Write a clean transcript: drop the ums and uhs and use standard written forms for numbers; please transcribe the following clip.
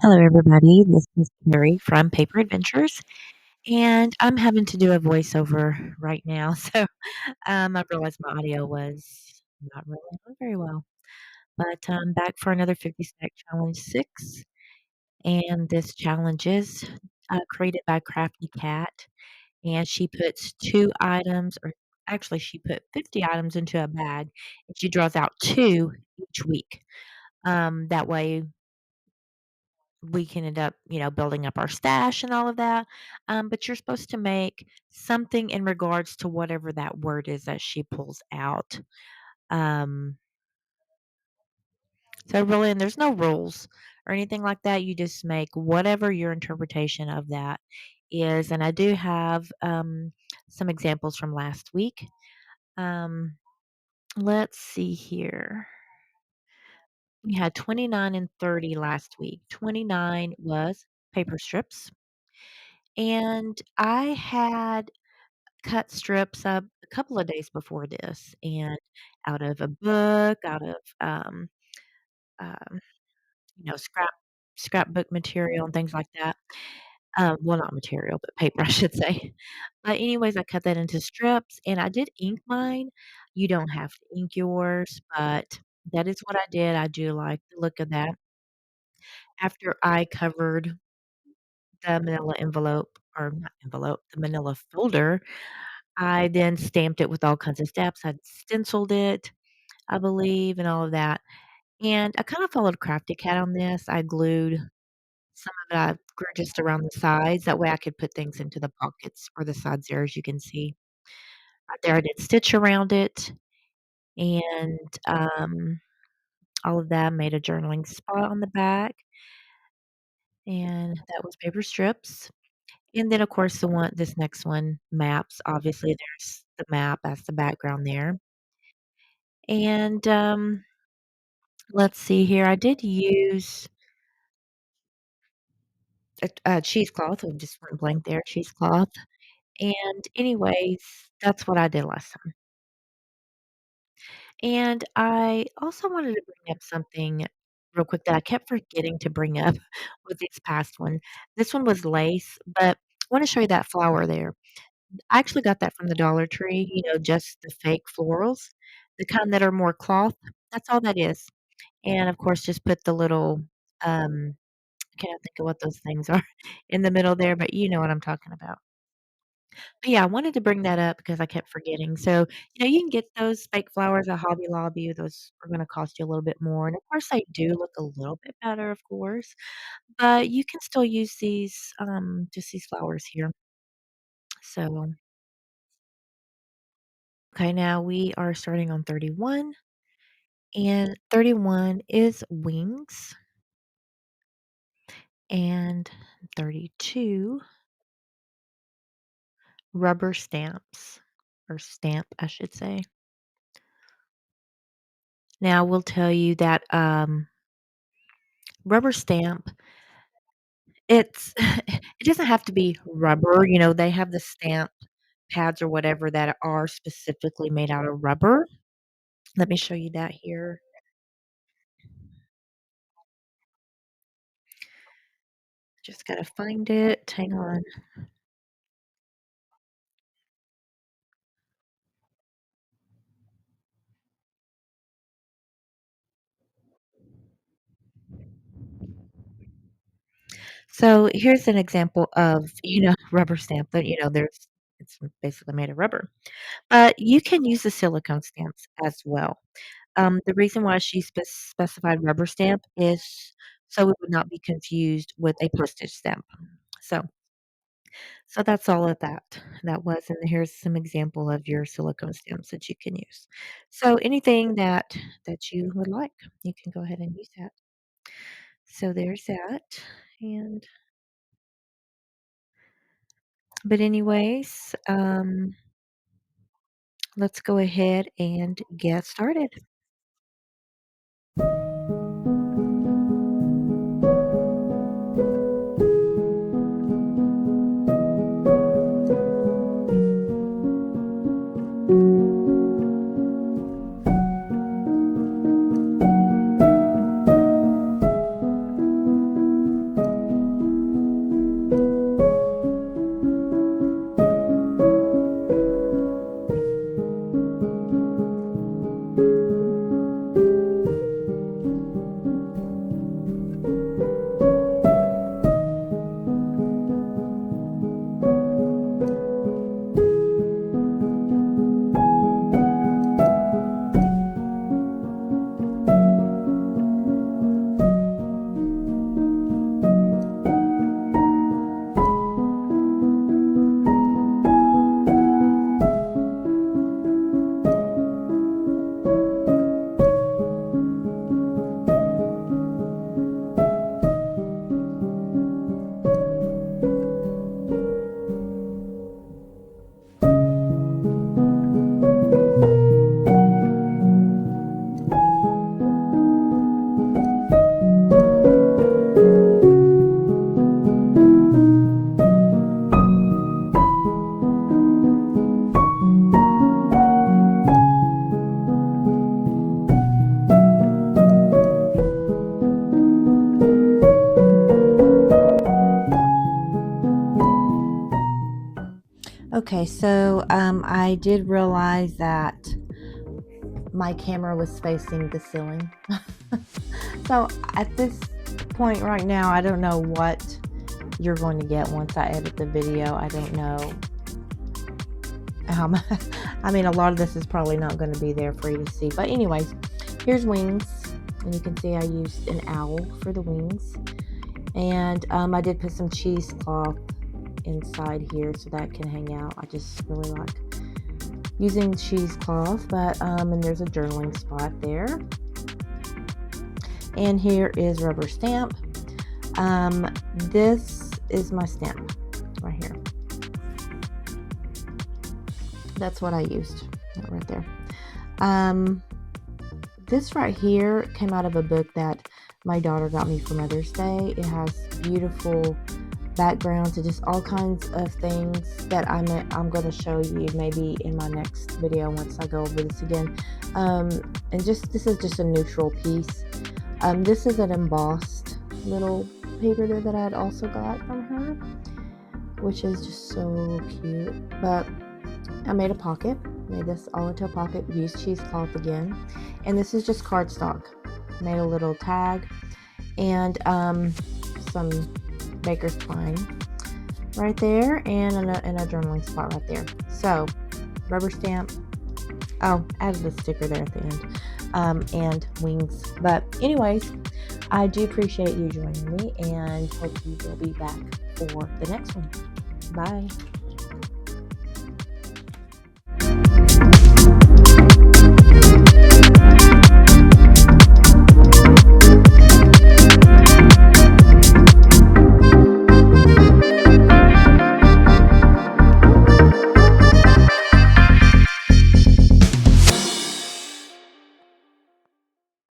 Hello, everybody. This is Carrie from Paper Adventures, and I'm having to do a voiceover right now. I realized my audio was not really on very well. But I'm back for another 50 Snack Challenge 6. And this challenge is created by Crafty Cat. And she puts two items, or actually, she put 50 items into a bag, and she draws out two each week. That way, we can end up, building up our stash and all of that. But you're supposed to make something in regards to whatever that word is that she pulls out. Um, so really, and there's no rules or anything like that. You just make whatever your interpretation of that is. And I do have some examples from last week. Um, let's see here. We had 29 and 30 last week. 29 was paper strips. And I had cut strips up a couple of days before this, and out of a book, out of, um, scrapbook material and things like that. Well, not material, but paper, I should say. But anyways, I cut that into strips, and I did ink mine. You don't have to ink yours, but that is what I did. I do like the look of that. After I covered the manila envelope, or not envelope, the manila folder, I then stamped it with all kinds of steps. I stenciled it, I believe, and all of that. And I kind of followed Crafty Cat on this. I glued some of it, I grew just around the sides. That way I could put things into the pockets or the sides there, as you can see. Right there, I did stitch around it and all of that. Made a journaling spot on the back, and that was paper strips. And then, of course, this next one, maps. Obviously, there's the map as the background there. And let's see here. I did use a cheesecloth. I just went blank there, cheesecloth. And anyways, that's what I did last time. And I also wanted to bring up something real quick that I kept forgetting to bring up with this past one. This one was lace, but I want to show you that flower there. I actually got that from the Dollar Tree, just the fake florals, the kind that are more cloth. That's all that is. And of course, just put the little um can't think of what those things are in the middle there, but you know what I'm talking about. But yeah, I wanted to bring that up because I kept forgetting. So, you can get those fake flowers at Hobby Lobby. Those are gonna cost you a little bit more, and of course, they do look a little bit better, of course, but you can still use these, just these flowers here. So, okay, now we are starting on 31, and 31 is wings, and 32 rubber stamps, or stamp, I should say. Now, I will tell you that, rubber stamp, it's it doesn't have to be rubber, they have the stamp pads or whatever that are specifically made out of rubber. Let me show you that here. Just gotta find it. Hang on. So, here's an example of, rubber stamp that, it's basically made of rubber. But you can use the silicone stamps as well. The reason why she specified rubber stamp is so it would not be confused with a postage stamp. So so that's all of that was, and here's some example of your silicone stamps that you can use. So anything that you would like, you can go ahead and use that. So there's that, and but anyways, let's go ahead and get started. Okay, so I did realize that my camera was facing the ceiling. So at this point right now, I don't know what you're going to get once I edit the video. I don't know how much. I mean, a lot of this is probably not going to be there for you to see. But anyways, here's wings. And you can see I used an owl for the wings. And I did put some cheesecloth inside here so that can hang out. I just really like using cheesecloth. But and there's a journaling spot there. And here is rubber stamp. This is my stamp right here. That's what I used right there. This right here came out of a book that my daughter got me for Mother's Day. It has beautiful backgrounds and just all kinds of things that I'm going to show you maybe in my next video once I go over this again. And just this is just a neutral piece. This is an embossed little paper there that I had also got from her, which is just so cute. But I made a pocket, made this all into a pocket, used cheesecloth again, and this is just cardstock. Made a little tag and some baker's twine right there, and a journaling spot right there. So rubber stamp. Oh, added a sticker there at the end, and wings. But anyways, I do appreciate you joining me, and hope you will be back for the next one. Bye.